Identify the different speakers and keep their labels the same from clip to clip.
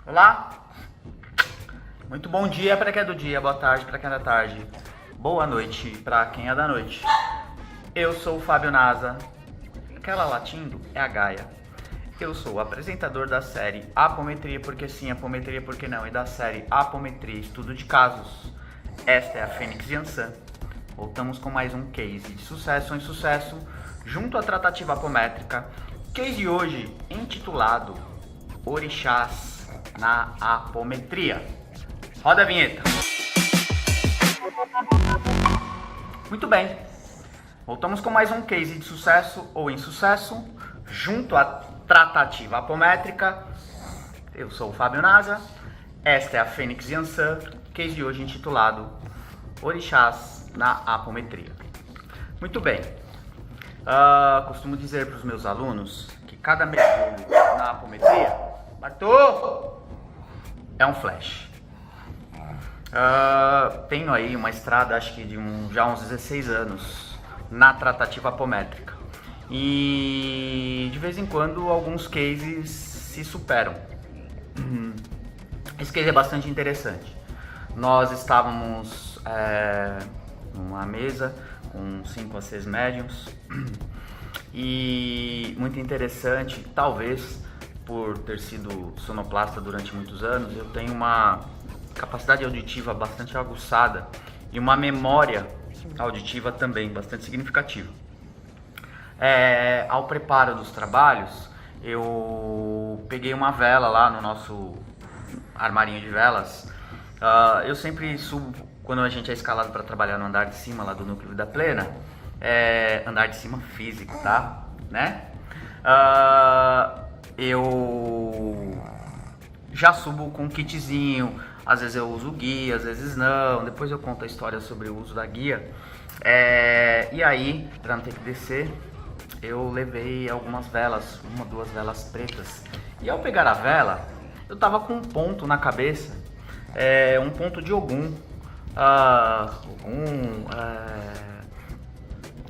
Speaker 1: Olá, muito bom dia para quem é do dia, boa tarde para quem é da tarde, boa noite para quem é da noite. Eu sou o Fábio Nasa, aquela latindo é a Gaia. Eu sou o apresentador da série Apometria porque sim, Apometria porque não, e da série Apometria, estudo de casos. Esta é a Fênix Yansan. Voltamos com mais um case de sucesso em sucesso, junto à tratativa apométrica. Case de hoje intitulado Orixás na Apometria. Roda a vinheta. Muito bem, voltamos com mais um case de sucesso ou insucesso, junto à tratativa apométrica. Eu sou o Fábio Nasa, esta é a Fênix Yansan, case de hoje intitulado Orixás na Apometria. Muito bem, costumo dizer para os meus alunos que cada mergulho na apometria, Bartô, é um flash. Tenho aí uma estrada, acho que de já uns 16 anos na tratativa apométrica. E de vez em quando alguns cases se superam. Esse case é bastante interessante. Nós estávamos numa mesa com 5 a 6 médiums e muito interessante, talvez por ter sido sonoplasta durante muitos anos, eu tenho uma capacidade auditiva bastante aguçada e uma memória auditiva também bastante significativa. Ao preparo dos trabalhos, eu peguei uma vela lá no nosso armarinho de velas. Eu sempre subo, quando a gente é escalado para trabalhar no andar de cima lá do núcleo da plena, andar de cima físico, tá? Né? Eu já subo com um kitzinho, às vezes eu uso guia, às vezes não, depois eu conto a história sobre o uso da guia. E aí, para não ter que descer, eu levei algumas velas, 1, 2 velas pretas. E ao pegar a vela, eu tava com um ponto na cabeça, um ponto de Ogum.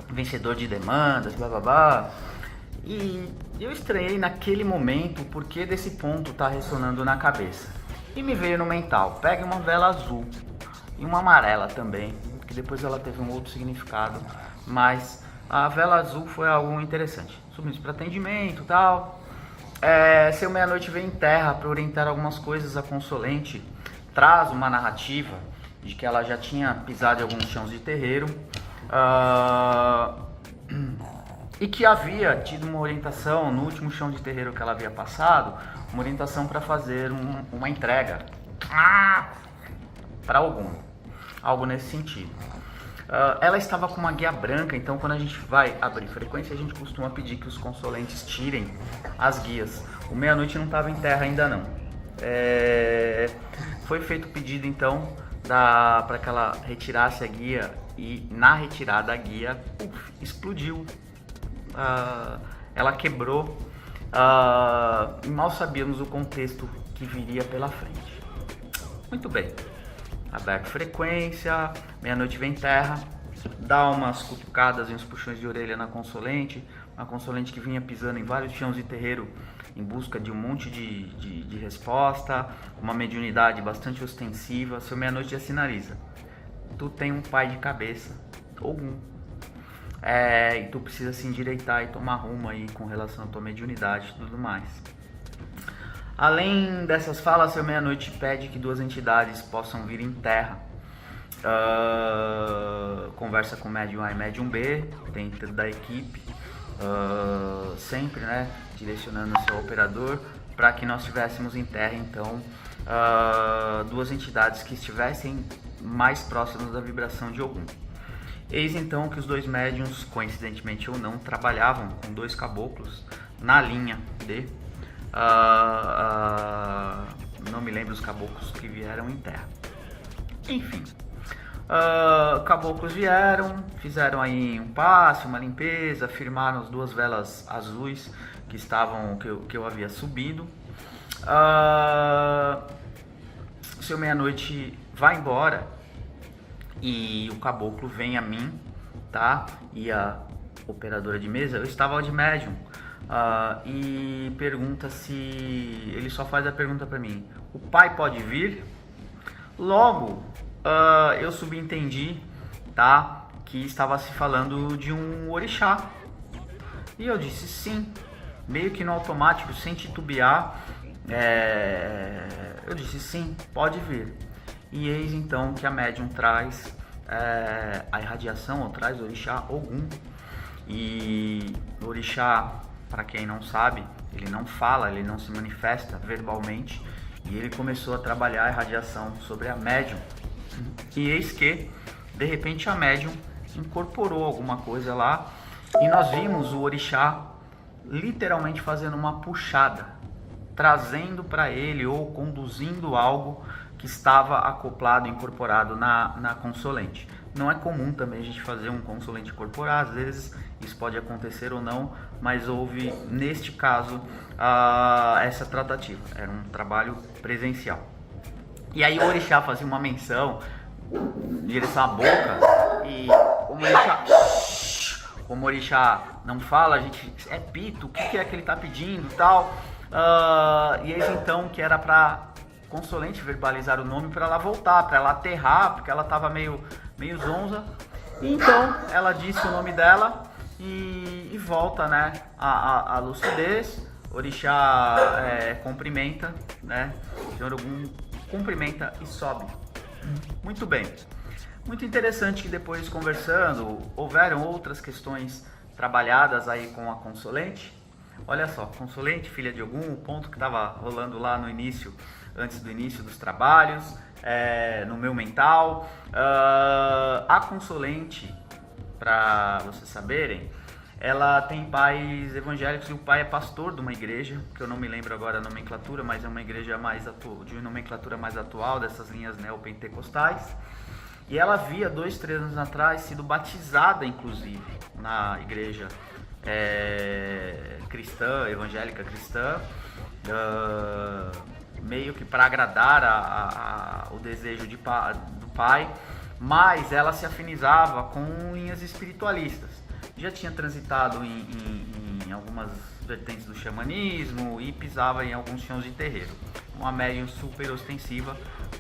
Speaker 1: Vencedor de demandas, blá blá blá. E eu estranhei naquele momento o porquê desse ponto tá ressonando na cabeça. E me veio no mental, pegue uma vela azul e uma amarela também, que depois ela teve um outro significado, mas a vela azul foi algo interessante. Subimos para atendimento e tal. Seu Meia-Noite veio em terra para orientar algumas coisas. A consulente traz uma narrativa de que ela já tinha pisado em alguns chãos de terreiro e que havia tido uma orientação no último chão de terreiro que ela havia passado, uma orientação para fazer uma entrega para algo nesse sentido. Ela estava com uma guia branca, então quando a gente vai abrir frequência, a gente costuma pedir que os consulentes tirem as guias. O Meia-Noite não estava em terra ainda não. Foi feito o pedido então para que ela retirasse a guia, e na retirada da guia, explodiu. Ela quebrou, e mal sabíamos o contexto que viria pela frente. Muito bem, aberto frequência, Meia-Noite vem terra, dá umas cutucadas e uns puxões de orelha na consulente, uma consulente que vinha pisando em vários chãos de terreiro em busca de um monte de resposta, uma mediunidade bastante ostensiva. Seu Meia-Noite já sinaliza: tu tem um pai de cabeça, Ogum. E tu precisa se endireitar e tomar rumo aí com relação à tua mediunidade e tudo mais. Além dessas falas, seu Meia-Noite pede que 2 entidades possam vir em terra. Conversa com o médium A e médium B dentro da equipe, sempre, né, direcionando o seu operador para que nós tivéssemos em terra então 2 entidades que estivessem mais próximas da vibração de Ogum. Eis então que os 2 médiuns, coincidentemente ou não, trabalhavam com 2 caboclos na linha de... não me lembro os caboclos que vieram em terra. Enfim, caboclos vieram, fizeram aí um passe, uma limpeza, firmaram as 2 velas azuis que estavam, que eu havia subido. Seu Meia-Noite vai embora e o caboclo vem a mim, tá? E a operadora de mesa, eu estava de médium, e pergunta se... Ele só faz a pergunta para mim: o pai pode vir? Logo, eu subentendi, tá, que estava se falando de um orixá. E eu disse sim, meio que no automático, sem titubear, eu disse sim, pode vir. E eis então que a médium traz a irradiação, ou traz o orixá Ogum. E o orixá, para quem não sabe, ele não fala, ele não se manifesta verbalmente. E ele começou a trabalhar a irradiação sobre a médium. E eis que, de repente, a médium incorporou alguma coisa lá. E nós vimos o orixá literalmente fazendo uma puxada, trazendo para ele ou conduzindo algo que estava acoplado, incorporado na consolente. Não é comum também a gente fazer um consolente incorporado, às vezes isso pode acontecer ou não, mas houve, neste caso, essa tratativa. Era um trabalho presencial. E aí o orixá fazia uma menção em direção à boca, e como o orixá não fala, a gente é pito, o que é que ele está pedindo e tal. E eis então que era para consolente verbalizar o nome para ela voltar, para ela aterrar, porque ela estava meio zonza. E então ela disse o nome dela e volta, né, a lucidez. O orixá cumprimenta, né, o Senhor Ogum cumprimenta e sobe. Muito bem. Muito interessante que depois, conversando, houveram outras questões trabalhadas aí com a consolente. Olha só, consolente, filha de Ogum, o ponto que estava rolando lá no início, antes do início dos trabalhos, no meu mental. A consolente, para vocês saberem, ela tem pais evangélicos e o pai é pastor de uma igreja, que eu não me lembro agora a nomenclatura, mas é uma igreja de nomenclatura mais atual, dessas linhas neopentecostais. E ela havia 2, 3 anos atrás sido batizada, inclusive, na igreja cristã, evangélica cristã, meio que para agradar o desejo do pai, mas ela se afinizava com linhas espiritualistas. Já tinha transitado em algumas vertentes do xamanismo e pisava em alguns chãos de terreiro. Uma médium super ostensiva,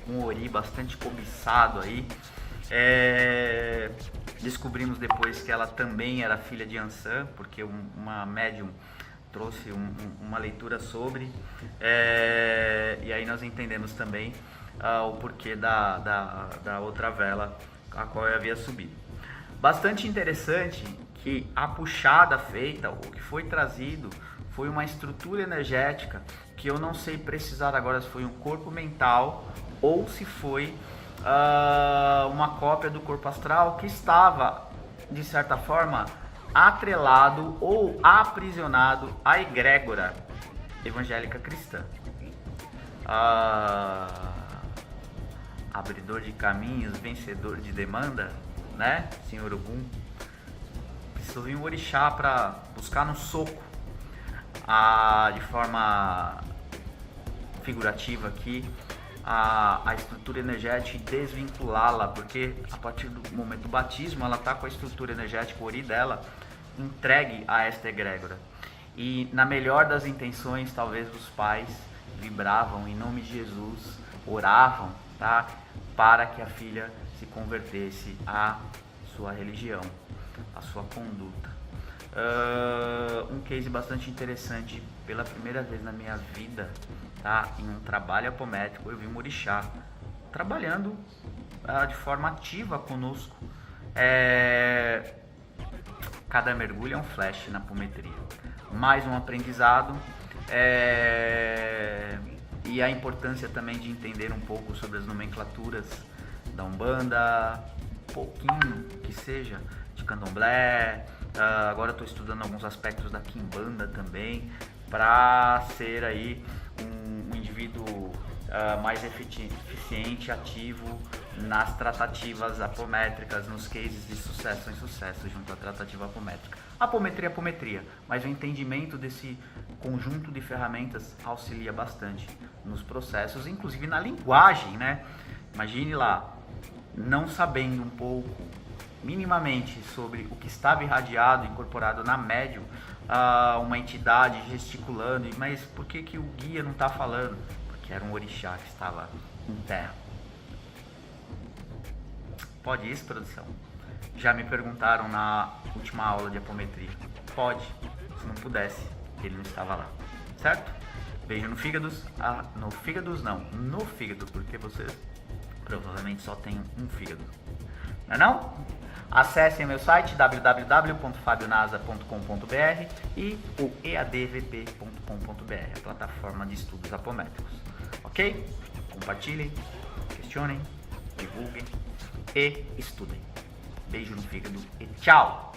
Speaker 1: com um ori bastante cobiçado aí. Descobrimos depois que ela também era filha de Ansan, porque uma médium trouxe uma leitura sobre, e aí nós entendemos também o porquê da outra vela a qual eu havia subido. Bastante interessante que a puxada feita, o que foi trazido, foi uma estrutura energética que eu não sei precisar agora se foi um corpo mental ou se foi uma cópia do corpo astral que estava, de certa forma, atrelado ou aprisionado à egrégora evangélica cristã. Abridor de caminhos, vencedor de demanda, né, Senhor Ogum? Precisou vir um orixá para buscar no soco, de forma figurativa aqui, a estrutura energética e desvinculá-la, porque a partir do momento do batismo ela está com a estrutura energética, o ori dela, entregue a esta egrégora. E na melhor das intenções, talvez os pais vibravam em nome de Jesus, oravam, tá, para que a filha se convertesse à sua religião, à sua conduta. Um case bastante interessante, pela primeira vez na minha vida, tá, em um trabalho apométrico, eu vi um orixá trabalhando de forma ativa conosco. Cada mergulho é um flash na apometria, mais um aprendizado, e a importância também de entender um pouco sobre as nomenclaturas da Umbanda, pouquinho que seja de Candomblé. Agora eu estou estudando alguns aspectos da Quimbanda também, para ser aí um indivíduo mais eficiente, ativo nas tratativas apométricas, nos cases de sucesso em sucesso junto à tratativa apométrica. Apometria é apometria, mas o entendimento desse conjunto de ferramentas auxilia bastante nos processos, inclusive na linguagem, né? Imagine lá, não sabendo um pouco, minimamente, sobre o que estava irradiado, incorporado na médium, uma entidade gesticulando, mas por que o guia não está falando? que era um orixá que estava em terra. Pode isso, produção? Já me perguntaram na última aula de apometria. Pode, se não pudesse, ele não estava lá, certo? Beijo no fígado, no fígado, porque vocês provavelmente só tem um fígado, não é não? Acessem meu site www.fabionasa.com.br e o eadvp.com.br, a plataforma de estudos apométricos, ok? Compartilhem, questionem, divulguem e estudem. Beijo no fígado e tchau!